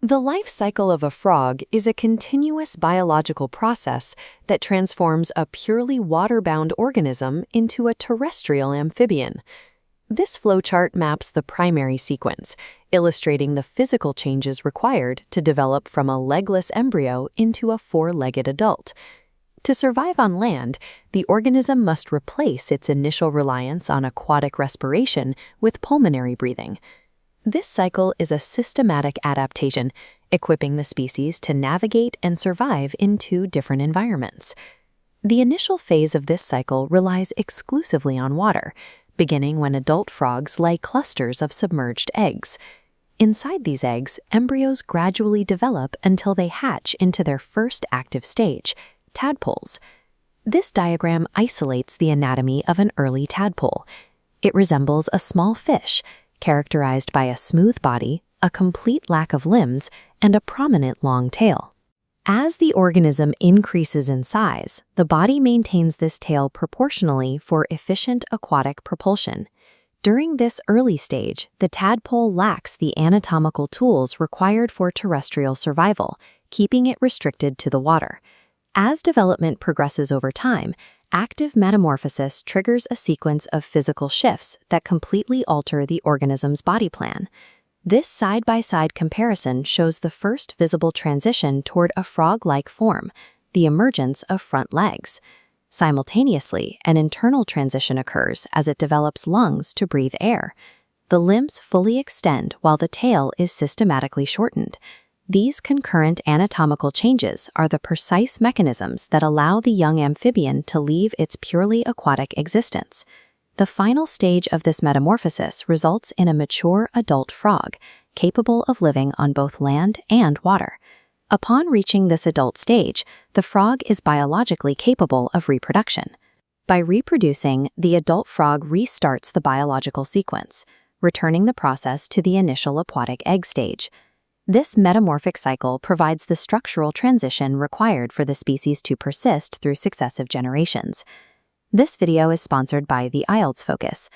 The life cycle of a frog is a continuous biological process that transforms a purely water-bound organism into a terrestrial amphibian. This flowchart maps the primary sequence, illustrating the physical changes required to develop from a legless embryo into a four-legged adult. To survive on land, the organism must replace its initial reliance on aquatic respiration with pulmonary breathing. This cycle is a systematic adaptation, equipping the species to navigate and survive in two different environments. The initial phase of this cycle relies exclusively on water, beginning when adult frogs lay clusters of submerged eggs. Inside these eggs, embryos gradually develop until they hatch into their first active stage, tadpoles. This diagram isolates the anatomy of an early tadpole. It resembles a small fish, characterized by a smooth body, a complete lack of limbs, and a prominent long tail. As the organism increases in size, the body maintains this tail proportionally for efficient aquatic propulsion. During this early stage, the tadpole lacks the anatomical tools required for terrestrial survival, keeping it restricted to the water. As development progresses over time, active metamorphosis triggers a sequence of physical shifts that completely alter the organism's body plan. This side-by-side comparison shows the first visible transition toward a frog-like form, the emergence of front legs. Simultaneously, an internal transition occurs as it develops lungs to breathe air. The limbs fully extend while the tail is systematically shortened. These concurrent anatomical changes are the precise mechanisms that allow the young amphibian to leave its purely aquatic existence. The final stage of this metamorphosis results in a mature adult frog, capable of living on both land and water. Upon reaching this adult stage, the frog is biologically capable of reproduction. By reproducing, the adult frog restarts the biological sequence, returning the process to the initial aquatic egg stage. This metamorphic cycle provides the structural transition required for the species to persist through successive generations. This video is sponsored by the IELTS-FOCUS.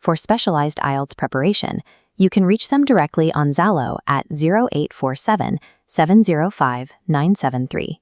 For specialized IELTS preparation, you can reach them directly on Zalo at 0847 705 973.